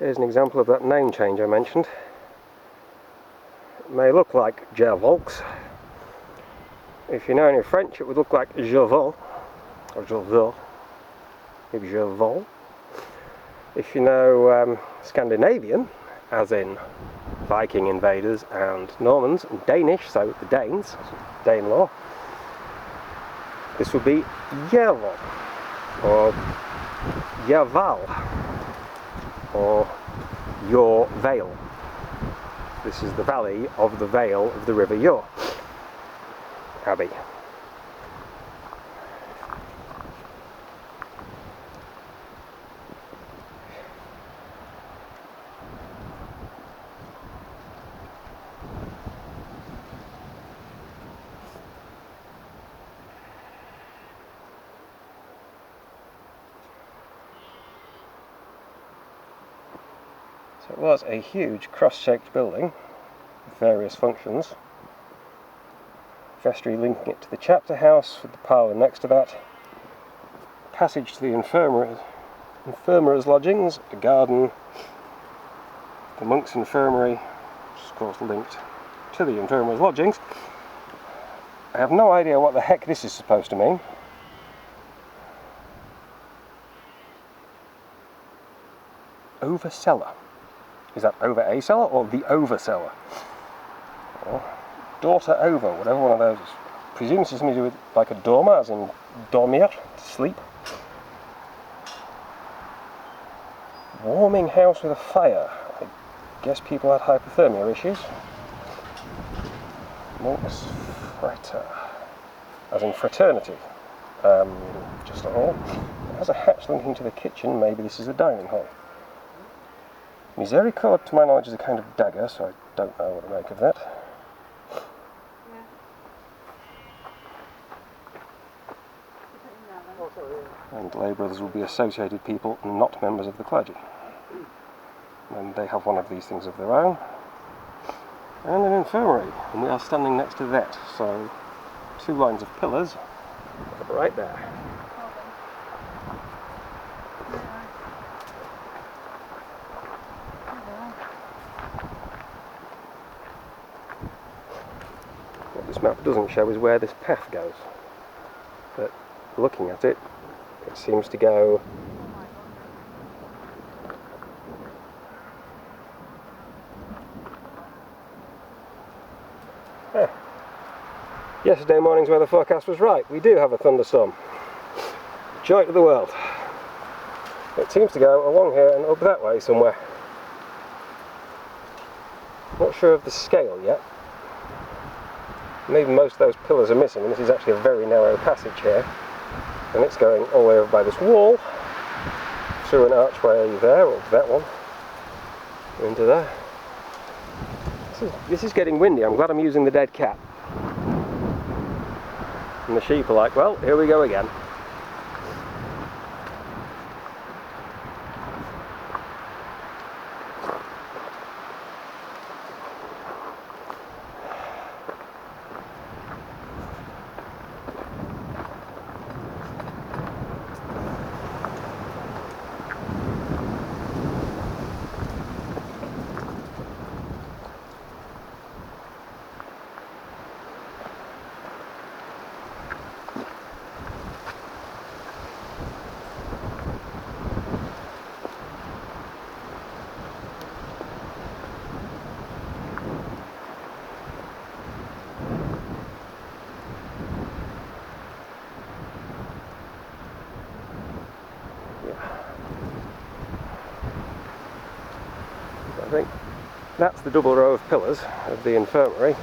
Here's an example of that name change I mentioned. It may look like Jervaulx. If you know any French, it would look like Jervaulx, or Jervaulx, maybe Jervaulx. If you know Scandinavian, as in Viking invaders and Normans, and Danish, so the Danes, Danelaw, this would be Jervaulx, or Jervaulx, or Your Vale. This is the valley of the vale of the River Your Abbey. So it was a huge cross-shaped building with various functions. Vestry linking it to the chapter house with the parlour next to that. Passage to the infirmar's lodgings, a garden, the monks' infirmary, which is of course linked to the infirmar's lodgings. I have no idea what the heck this is supposed to mean. Over cellar. Is that over a cellar or the over cellar? Or daughter over, whatever one of those is. I presume this is something to do with like a dormer, as in dormir, to sleep. Warming house with a fire. I guess people had hypothermia issues. Monks frater, as in fraternity. Just a hall. It has a hatch linking to the kitchen. Maybe this is a dining hall. Miséricorde, to my knowledge, is a kind of dagger, so I don't know what to make of that. And lay brothers will be associated people, not members of the clergy. And they have one of these things of their own. And an infirmary, and we are standing next to that, so 2 lines of pillars right there. What this map doesn't show is where this path goes, but looking at it, it seems to go Yesterday morning's weather forecast was right. We do have a thunderstorm. Joy to the world. It seems to go along here and up that way somewhere. Not sure of the scale yet. Maybe most of those pillars are missing, and this is actually a very narrow passage here. And it's going all the way over by this wall, through an archway there, or that one, into there. This is getting windy. I'm glad I'm using the dead cat. And the sheep are like, well, here we go again. I think that's the double row of pillars of the infirmary.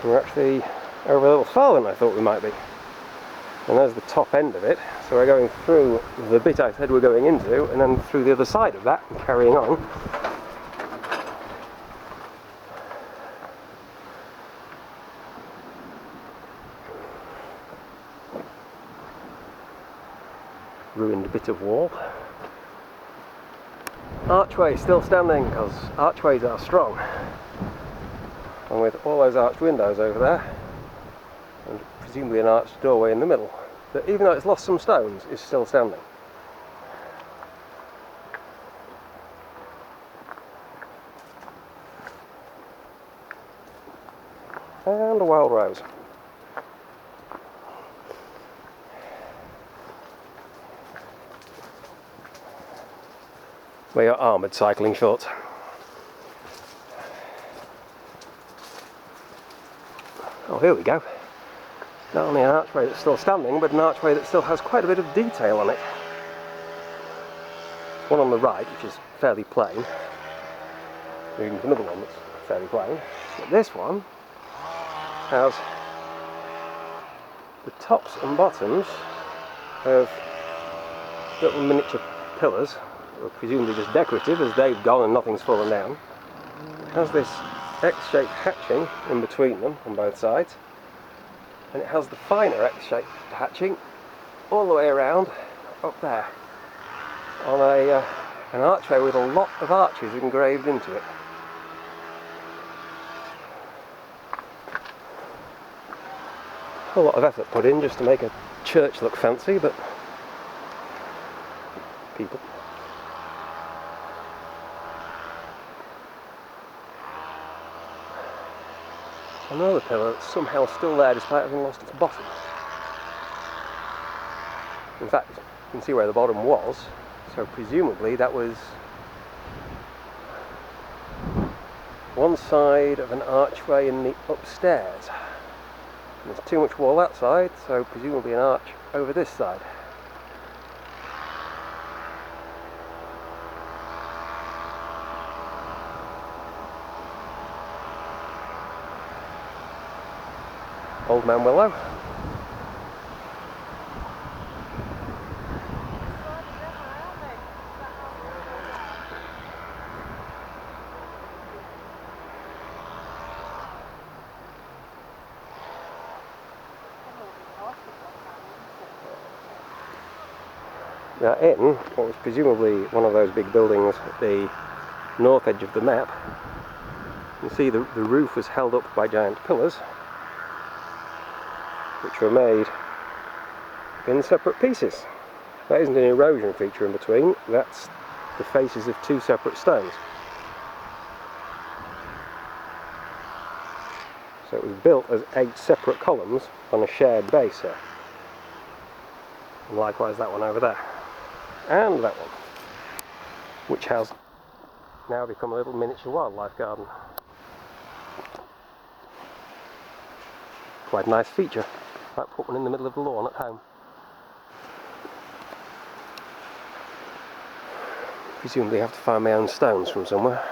We're actually over a little farther than I thought we might be. And there's the top end of it, so we're going through the bit I said we're going into, and then through the other side of that, and carrying on. Ruined bit of wall. Archway still standing, because archways are strong. And with all those arched windows over there, and presumably an arched doorway in the middle, that even though it's lost some stones, is still standing. and a wild rose. We are armoured cycling shorts. Oh, here we go. Not only an archway that's still standing, but an archway that still has quite a bit of detail on it. One on the right, which is fairly plain. Moving to another one that's fairly plain. But this one has the tops and bottoms of little miniature pillars, presumably just decorative as they've gone and nothing's fallen down. It has this X-shaped hatching in between them on both sides, and it has the finer X-shaped hatching all the way around up there on an archway with a lot of arches engraved into it. A lot of effort put in just to make a church look fancy, but people. Another pillar that's somehow still there despite having lost its bottom. In fact, you can see where the bottom was, so presumably that was one side of an archway in the upstairs. And there's too much wall that side, so presumably an arch over this side. Old Man Willow. Now in what was presumably one of those big buildings at the north edge of the map, you can see the roof was held up by giant pillars, which were made in separate pieces. That isn't an erosion feature in between, that's the faces of two separate stones. So it was built as 8 separate columns on a shared base here. And likewise that one over there. And that one, which has now become a little miniature wildlife garden. Quite a nice feature. Might put one in the middle of the lawn at home. Presumably I have to find my own stones from somewhere.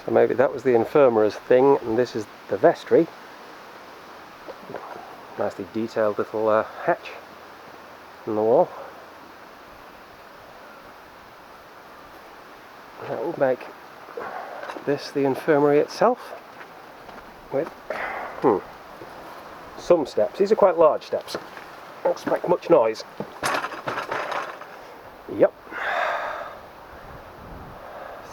So maybe that was the infirmary's thing, and this is the vestry. Nicely detailed little hatch in the wall. That will make this the infirmary itself, with some steps. These are quite large steps. Don't expect much noise. Yep.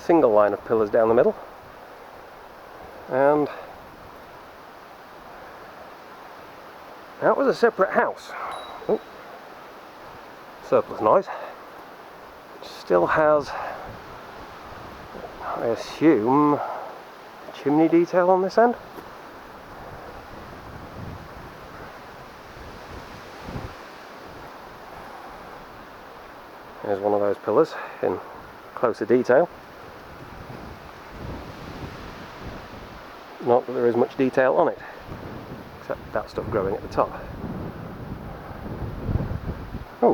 Single line of pillars down the middle. And that was a separate house. Oh. Surplus noise. Which still has, I assume, chimney detail on this end. There's one of those pillars in closer detail. Not that there is much detail on it, except that stuff growing at the top. Oh,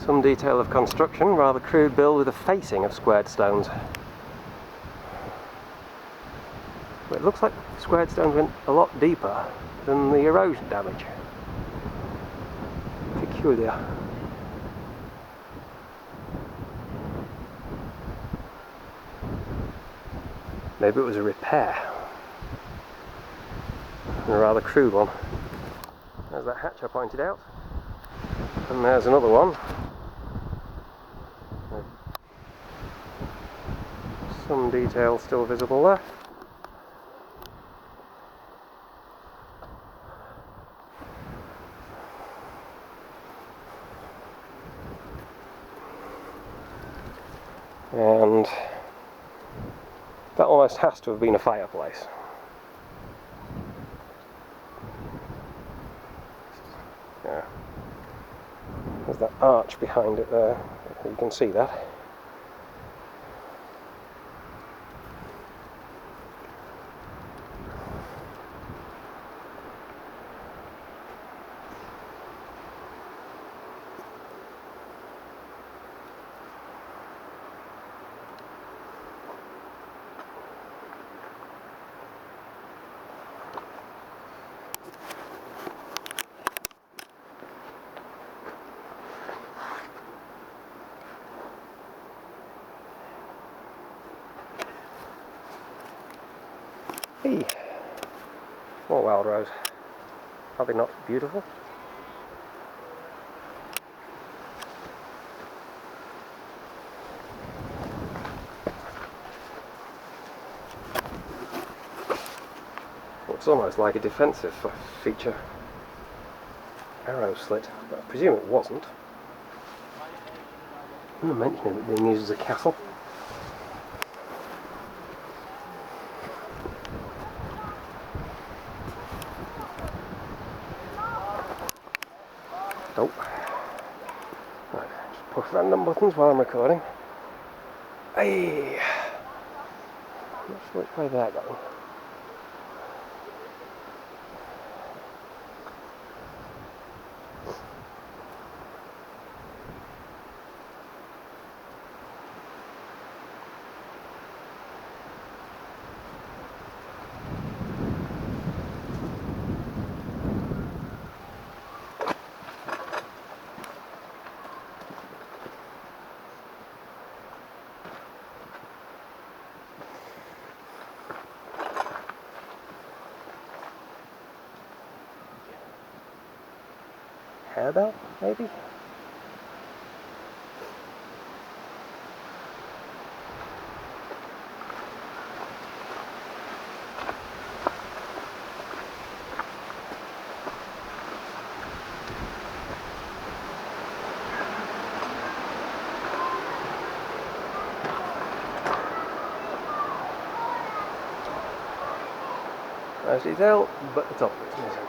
Some detail of construction, rather crude build with a facing of squared stones. But it looks like squared stones went a lot deeper than the erosion damage. Peculiar. Maybe it was a repair. And a rather crude one. There's that hatch I pointed out. And there's another one. Some detail still visible there. And that almost has to have been a fireplace. Yeah. There's that arch behind it there. You can see that. Hey, more wild rose. Are they not beautiful? It's almost like a defensive feature. Arrow slit, but I presume it wasn't. I'm mentioning it being used as a castle. Oh. Right, just push random buttons while I'm recording. Hey! Not sure which way they're going. Harebell, maybe? Nice detail, but the top of it's missing.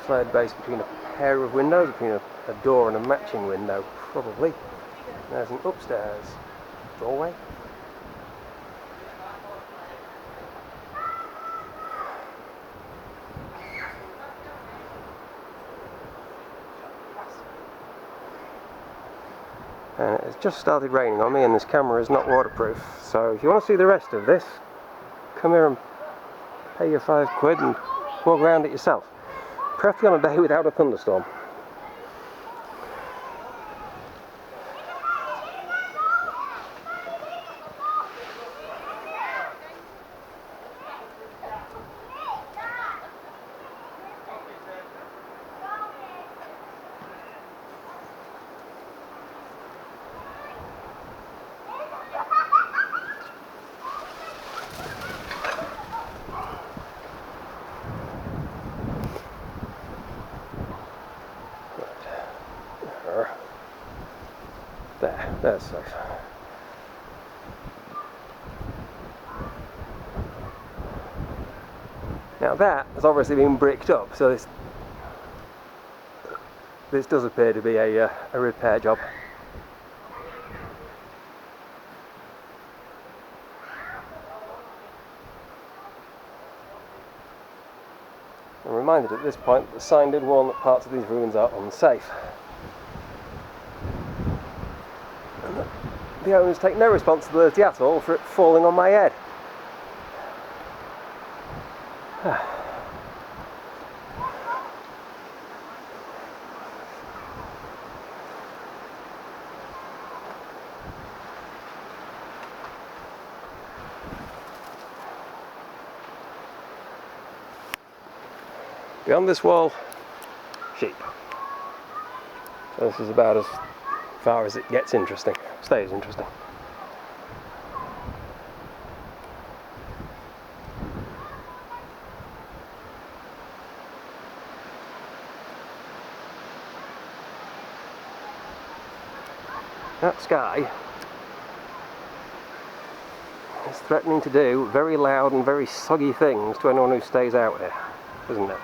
Flared base between a pair of windows, between a door and a matching window, probably. There's an upstairs doorway. And it's just started raining on me and this camera is not waterproof, so if you want to see the rest of this, come here and pay your £5 and walk around it yourself. Preferably on a day without a thunderstorm. That's safe. Now that has obviously been bricked up, so this does appear to be a repair job. I'm reminded at this point that the sign did warn that parts of these ruins are unsafe. And that the owners take no responsibility at all for it falling on my head. Beyond this wall, sheep. So this is about as far as it gets interesting, stays interesting. That sky is threatening to do very loud and very soggy things to anyone who stays out here, isn't it?